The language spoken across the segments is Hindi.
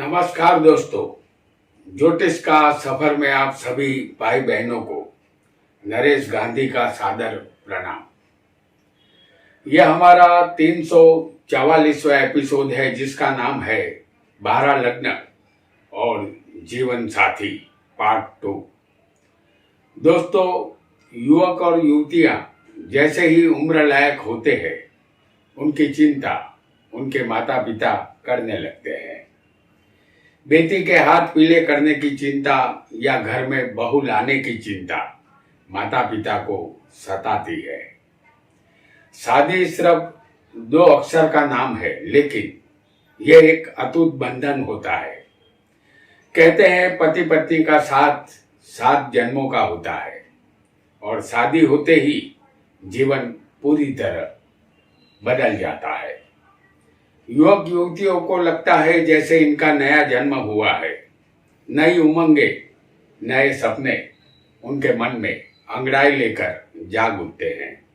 नमस्कार दोस्तों, ज्योतिष का सफर में आप सभी भाई बहनों को नरेश गांधी का सादर प्रणाम। यह हमारा 344वां एपिसोड है जिसका नाम है 12 लग्न और जीवन साथी पार्ट 2। दोस्तों, युवक और युवतियां जैसे ही उम्र लायक होते हैं उनकी चिंता उनके माता पिता करने लगते हैं। बेटी के हाथ पीले करने की चिंता या घर में बहू लाने की चिंता माता पिता को सताती है। शादी सिर्फ 2 अक्षर का नाम है, लेकिन यह एक अटूट बंधन होता है। कहते हैं पति पत्नी का साथ 7 जन्मों का होता है और शादी होते ही जीवन पूरी तरह बदल जाता है। युवक युवतियों को लगता है जैसे इनका नया जन्म हुआ है। नई उमंगे, नए सपने उनके मन में अंगड़ाई लेकर जाग उठते हैं।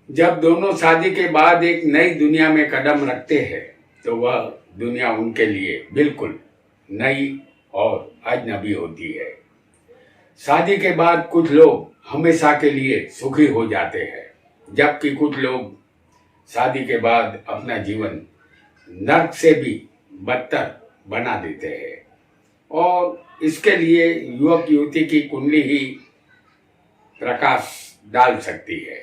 जब दोनों शादी के बाद एक नई दुनिया में कदम रखते हैं तो वह दुनिया उनके लिए बिल्कुल नई और अजनबी होती है। शादी के बाद कुछ लोग हमेशा के लिए सुखी हो जाते हैं, जबकि कुछ लोग शादी के बाद अपना जीवन नर्क से भी बदतर बना देते हैं और इसके लिए युवक युवती की कुंडली ही प्रकाश डाल सकती है।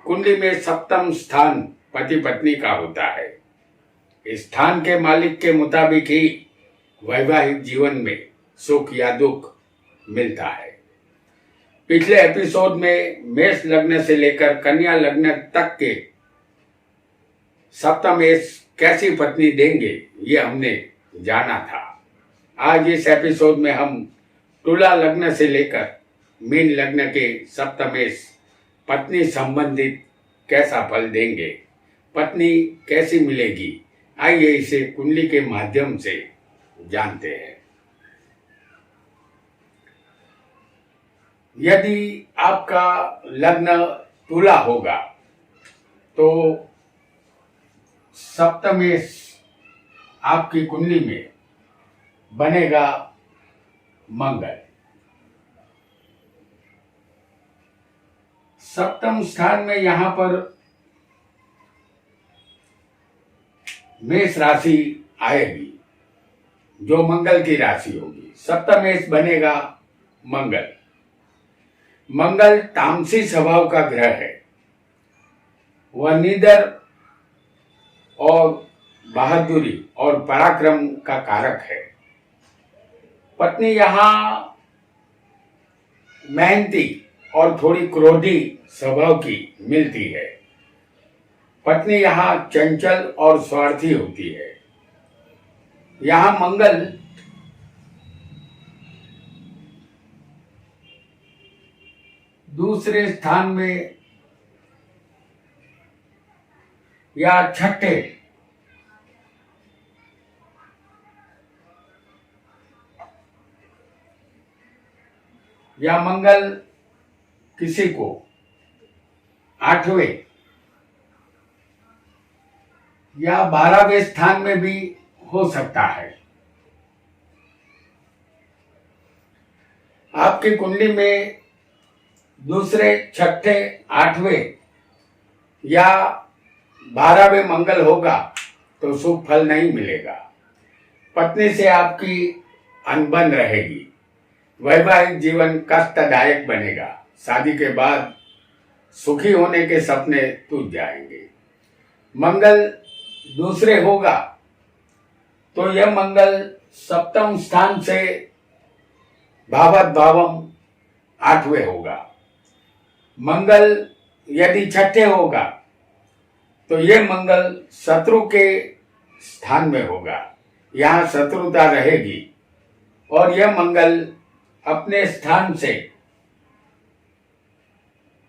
कुंडली में 7वां स्थान पति पत्नी का होता है। इस स्थान के मालिक के मुताबिक ही वैवाहिक जीवन में सुख या दुख मिलता है। पिछले एपिसोड में मेष लग्न से लेकर कन्या लग्न तक के सप्तमेश कैसी पत्नी देंगे ये हमने जाना था। आज इस एपिसोड में हम तुला लग्न से लेकर मीन लग्न के सप्तमेश पत्नी संबंधित कैसा फल देंगे, पत्नी कैसी मिलेगी, आइए इसे कुंडली के माध्यम से जानते हैं। यदि आपका लग्न तुला होगा तो सप्तमेश आपकी कुंडली में बनेगा मंगल। 7वें स्थान में यहां पर मेष राशि आएगी जो मंगल की राशि होगी। सप्तमेश बनेगा मंगल। मंगल तामसी स्वभाव का ग्रह है। वह निडर और बहादुरी और पराक्रम का कारक है। पत्नी यहाँ मेहनती और थोड़ी क्रोधी स्वभाव की मिलती है। पत्नी यहाँ चंचल और स्वार्थी होती है। यहाँ मंगल दूसरे स्थान में या छठे या मंगल किसी को 8वें या 12वें स्थान में भी हो सकता है। आपकी कुंडली में दूसरे, छठे, 8वें या 12वें मंगल होगा तो शुभ फल नहीं मिलेगा। पत्नी से आपकी अनबन रहेगी। वैवाहिक जीवन कष्टदायक बनेगा। शादी के बाद सुखी होने के सपने टूट जाएंगे। मंगल दूसरे होगा तो यह मंगल 7वें स्थान से भावत भावम 8वें होगा। मंगल यदि छठे होगा तो यह मंगल शत्रु के स्थान में होगा। यहाँ शत्रुता रहेगी और यह मंगल अपने स्थान से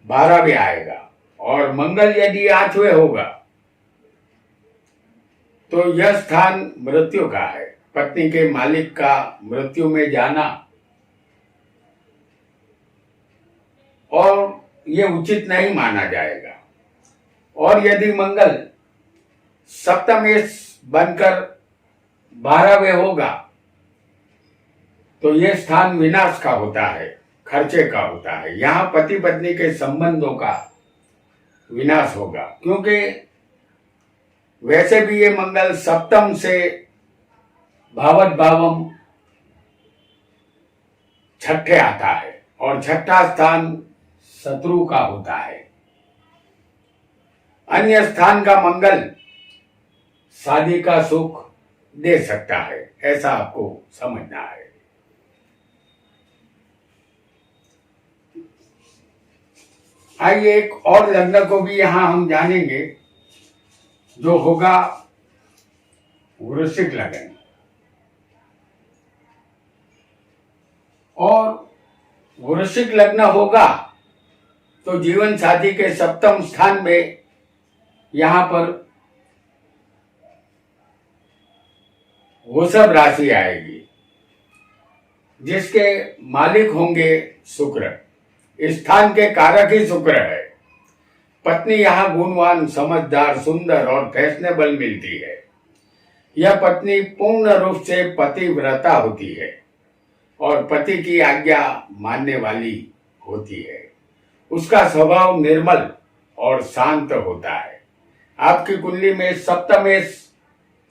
12वें आएगा। और मंगल यदि 8वें होगा तो यह स्थान मृत्यु का है। पत्नी के मालिक का मृत्यु में जाना और ये उचित नहीं माना जाएगा। और यदि मंगल सप्तमेश बनकर 12वें होगा तो ये स्थान विनाश का होता है, खर्चे का होता है। यहाँ पति पत्नी के संबंधों का विनाश होगा, क्योंकि वैसे भी ये मंगल सप्तम से भावत भावम छठे आता है और छठा स्थान शत्रु का होता है। अन्य स्थान का मंगल शादी का सुख दे सकता है, ऐसा आपको समझना है। आइए एक और लग्न को भी यहां हम जानेंगे, जो होगा वृश्चिक लग्न। और वृश्चिक लग्न होगा तो जीवन साथी के सप्तम स्थान में यहां पर वृषभ राशि आएगी, जिसके मालिक होंगे शुक्र। स्थान के कारक ही शुक्र है। पत्नी यहाँ गुणवान, समझदार, सुंदर और फैशनेबल मिलती है। यह पत्नी पूर्ण रूप से पतिव्रता होती है और पति की आज्ञा मानने वाली होती है। उसका स्वभाव निर्मल और शांत होता है। आपकी कुंडली में सप्तम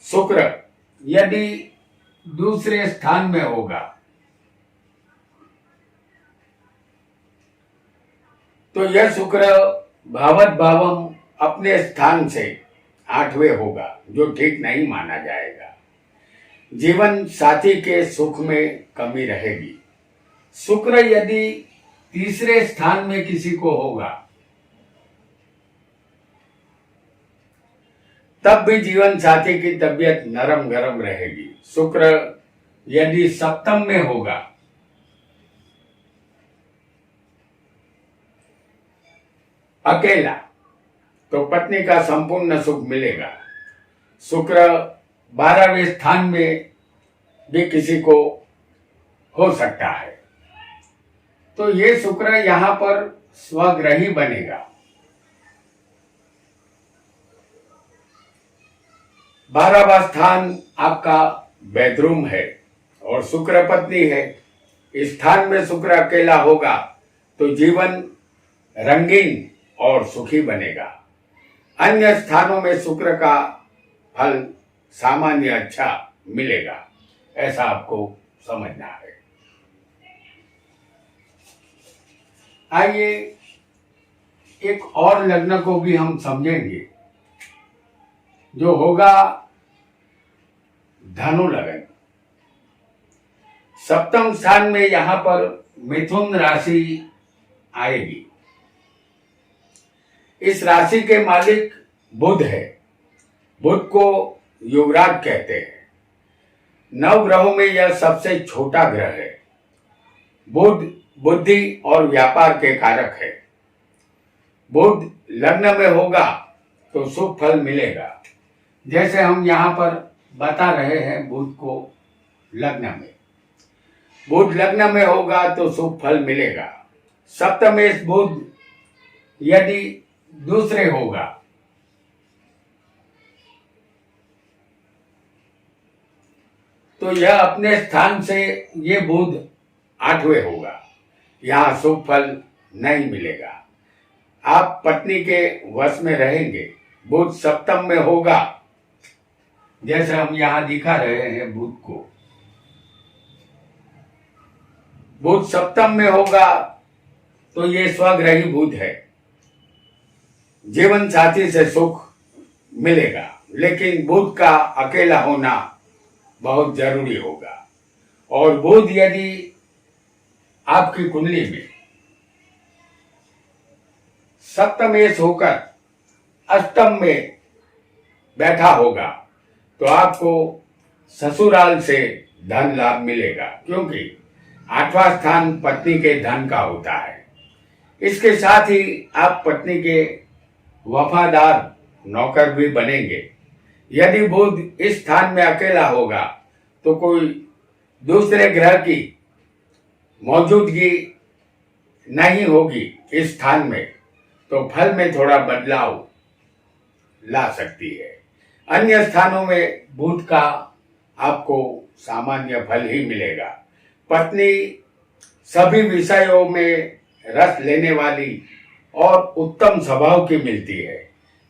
शुक्र यदि दूसरे स्थान में होगा तो यह शुक्र भावत भावम अपने स्थान से 8वें होगा, जो ठीक नहीं माना जाएगा। जीवन साथी के सुख में कमी रहेगी। शुक्र यदि तीसरे स्थान में किसी को होगा तब भी जीवन साथी की तबीयत नरम गरम रहेगी। शुक्र यदि सप्तम में होगा अकेला तो पत्नी का संपूर्ण सुख मिलेगा। शुक्र 12वें स्थान में भी किसी को हो सकता है, तो ये शुक्र यहां पर स्वग्रही बनेगा। 12वां स्थान आपका बेडरूम है और शुक्र पत्नी है। इस स्थान में शुक्र अकेला होगा तो जीवन रंगीन और सुखी बनेगा। अन्य स्थानों में शुक्र का फल सामान्य अच्छा मिलेगा, ऐसा आपको समझना है। आइए एक और लग्न को भी हम समझेंगे, जो होगा धनु लग्न। सप्तम स्थान में यहां पर मिथुन राशि आएगी। इस राशि के मालिक बुध है। बुध को युवराज कहते हैं। 9 ग्रहों में यह सबसे छोटा ग्रह है। बुध बुद्धि और व्यापार के कारक है। बुध लग्न में होगा तो शुभ फल मिलेगा। जैसे हम यहाँ पर बता रहे हैं, बुध को लग्न में, बुध लग्न में होगा तो शुभ फल मिलेगा। सप्तमेश बुध यदि दूसरे होगा तो यह अपने स्थान से ये बुध 8वें होगा। यहां शुभ फल नहीं मिलेगा। आप पत्नी के वश में रहेंगे। बुध सप्तम में होगा, जैसे हम यहां दिखा रहे हैं बुध को। बुध सप्तम में होगा तो ये स्वग्रही बुध है। जीवन साथी से सुख मिलेगा, लेकिन बुध का अकेला होना बहुत जरूरी होगा। और बुध यदि आपकी कुंडली में सप्तमेश होकर अष्टम में बैठा होगा तो आपको ससुराल से धन लाभ मिलेगा, क्योंकि 8वां स्थान पत्नी के धन का होता है। इसके साथ ही आप पत्नी के वफादार नौकर भी बनेंगे। यदि बुध इस स्थान में अकेला होगा तो कोई दूसरे ग्रह की मौजूदगी नहीं होगी इस स्थान में, तो फल में थोड़ा बदलाव ला सकती है। अन्य स्थानों में बुध का आपको सामान्य फल ही मिलेगा। पत्नी सभी विषयों में रस लेने वाली और उत्तम स्वभाव की मिलती है।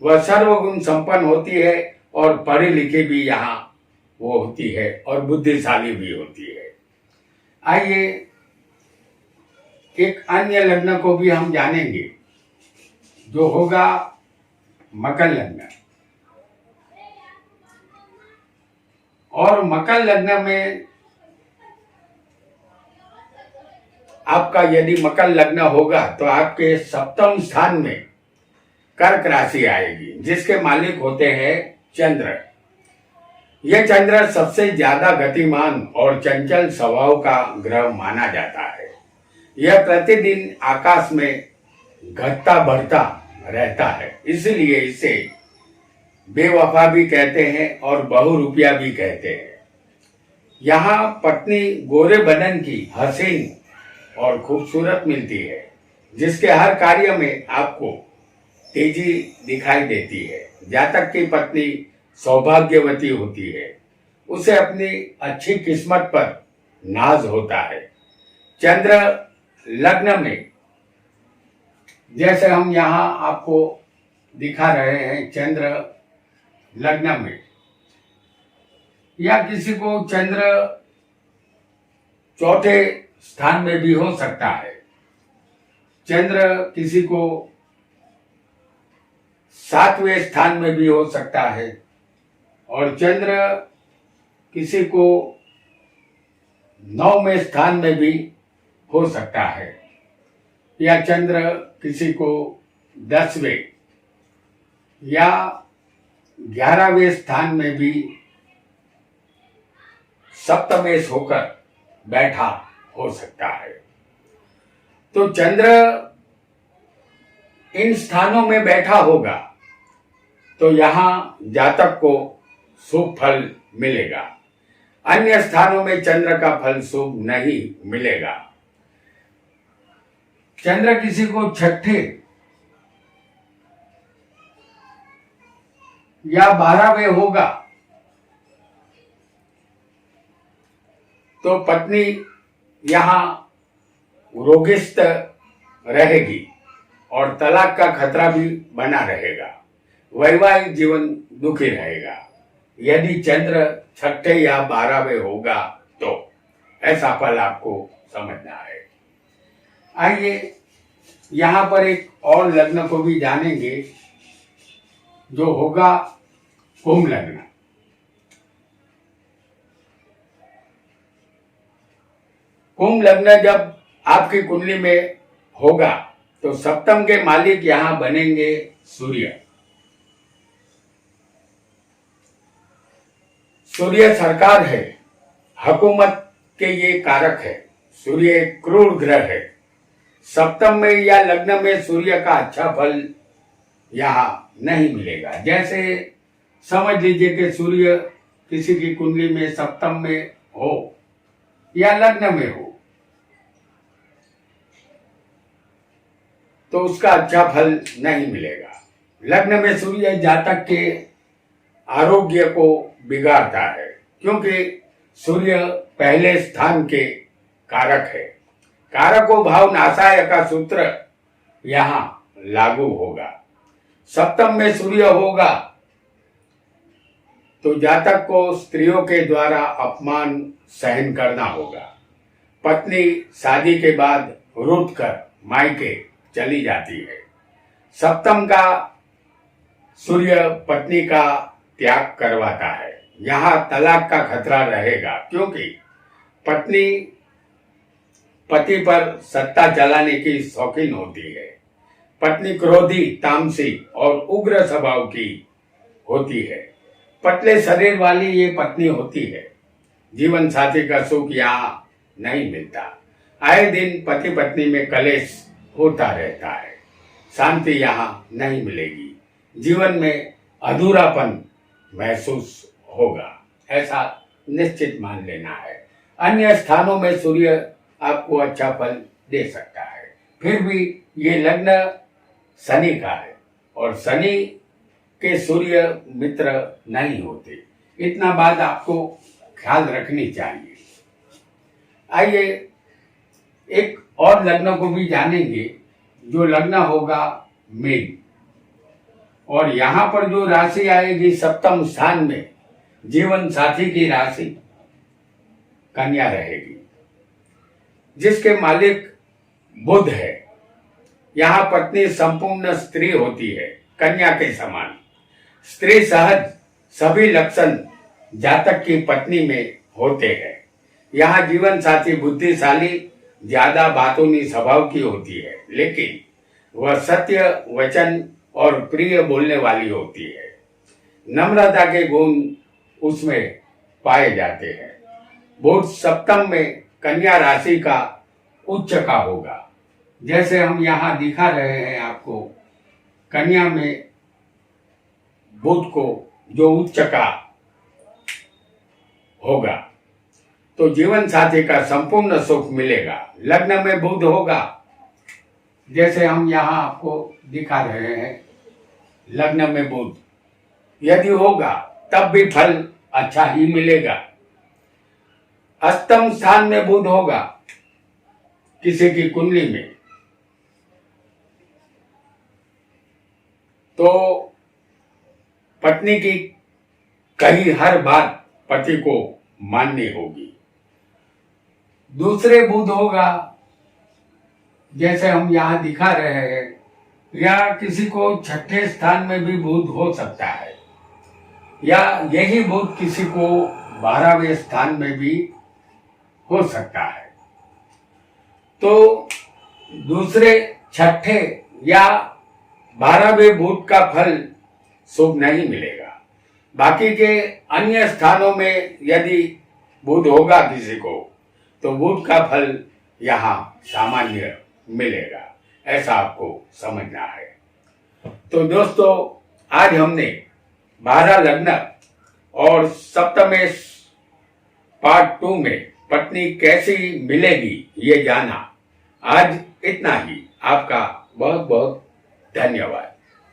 वह सर्वगुण संपन्न होती है और पढ़ी लिखी भी यहाँ वो होती है और बुद्धिशाली भी होती है। आइए एक अन्य लग्न को भी हम जानेंगे जो होगा मकर लग्न। और मकर लग्न में आपका यदि मकर लग्न होगा तो आपके सप्तम स्थान में कर्क राशि आएगी, जिसके मालिक होते हैं चंद्र। यह चंद्र सबसे ज्यादा गतिमान और चंचल स्वभाव का ग्रह माना जाता है। यह प्रतिदिन आकाश में घटता बढ़ता रहता है, इसलिए इसे बेवफा भी कहते हैं और बहुरूपिया भी कहते हैं। यहाँ पत्नी गोरे बदन की, हसीन और खूबसूरत मिलती है, जिसके हर कार्य में आपको तेजी दिखाई देती है। जातक की पत्नी सौभाग्यवती होती है, उसे अपनी अच्छी किस्मत पर नाज होता है। चंद्र लग्न में, जैसे हम यहाँ आपको दिखा रहे हैं, चंद्र लग्न में या किसी को चंद्र चौथे स्थान में भी हो सकता है। चंद्र किसी को 7वें स्थान में भी हो सकता है और चंद्र किसी को 9वें स्थान में भी हो सकता है, या चंद्र किसी को 10वें या 11वें स्थान में भी सप्तमेश होकर बैठा हो सकता है। तो चंद्र इन स्थानों में बैठा होगा तो यहाँ जातक को शुभ फल मिलेगा। अन्य स्थानों में चंद्र का फल शुभ नहीं मिलेगा। चंद्र किसी को 6ठे या 12वें होगा तो पत्नी यहाँ रोगिष्ट रहेगी और तलाक का खतरा भी बना रहेगा। वैवाहिक जीवन दुखी रहेगा। यदि चंद्र 6ठे या 12वें होगा तो ऐसा फल आपको समझना है। आइए यहाँ पर एक और लग्न को भी जानेंगे जो होगा कुंभ लग्न। कुंभ लग्न जब आपकी कुंडली में होगा तो सप्तम के मालिक यहाँ बनेंगे सूर्य। सूर्य सरकार है, हुकूमत के ये कारक है। सूर्य एक क्रूर ग्रह है। सप्तम में या लग्न में सूर्य का अच्छा फल यहाँ नहीं मिलेगा। जैसे समझ लीजिए कि सूर्य किसी की कुंडली में सप्तम में हो या लग्न में हो तो उसका अच्छा फल नहीं मिलेगा। लग्न में सूर्य जातक के आरोग्य को बिगाड़ता है, क्योंकि सूर्य पहले स्थान के कारक है। कारको भाव नाशाय का सूत्र यहाँ लागू होगा। सप्तम में सूर्य होगा तो जातक को स्त्रियों के द्वारा अपमान सहन करना होगा। पत्नी शादी के बाद रूठ कर मायके चली जाती है। सप्तम का सूर्य पत्नी का त्याग करवाता है। यहाँ तलाक का खतरा रहेगा, क्योंकि पत्नी पति पर सत्ता चलाने की शौकीन होती है। पत्नी क्रोधी, तामसी और उग्र स्वभाव की होती है। पतले शरीर वाली ये पत्नी होती है। जीवन साथी का सुख यहाँ नहीं मिलता। आए दिन पति पत्नी में कलेश होता रहता है। शांति यहाँ नहीं मिलेगी। जीवन में अधूरापन महसूस होगा, ऐसा निश्चित मान लेना है। अन्य स्थानों में सूर्य आपको अच्छा फल दे सकता है, फिर भी ये लग्न शनि का है और शनि के सूर्य मित्र नहीं होते। इतना बात आपको ख्याल रखनी चाहिए। आइए एक और लग्न को भी जानेंगे, जो लग्न होगा मीन, और यहाँ पर जो राशि आएगी सप्तम स्थान में, जीवन साथी की राशि कन्या रहेगी, जिसके मालिक बुध है। यहाँ पत्नी संपूर्ण स्त्री होती है, कन्या के समान। स्त्री सहज सभी लक्षण जातक की पत्नी में होते हैं। यहाँ जीवन साथी बुद्धिशाली, ज्यादा बातूनी स्वभाव की होती है, लेकिन वह सत्य वचन और प्रिय बोलने वाली होती है। नम्रता के गुण उसमें पाए जाते हैं। बुध सप्तम में कन्या राशि का उच्च का होगा, जैसे हम यहाँ दिखा रहे हैं आपको। कन्या में बुध को जो उच्च का होगा, तो जीवन साथी का संपूर्ण सुख मिलेगा। लग्न में बुध होगा, जैसे हम यहाँ आपको दिखा रहे हैं, लग्न में बुध यदि होगा तब भी फल अच्छा ही मिलेगा। अष्टम स्थान में बुध होगा किसी की कुंडली में, तो पत्नी की कही हर बात पति को माननी होगी। दूसरे बुध होगा, जैसे हम यहाँ दिखा रहे हैं, या किसी को छठे स्थान में भी बुध हो सकता है, या यही बुध किसी को 12वें स्थान में भी हो सकता है। तो दूसरे, छठे या 12वें बुध का फल शुभ नहीं मिलेगा। बाकी के अन्य स्थानों में यदि बुध होगा किसी को, तो बुध का फल यहाँ सामान्य मिलेगा, ऐसा आपको समझना है। तो दोस्तों, आज हमने 12 लग्न और सप्तमें पार्ट 2 में पत्नी कैसी मिलेगी ये जाना। आज इतना ही। आपका बहुत बहुत धन्यवाद।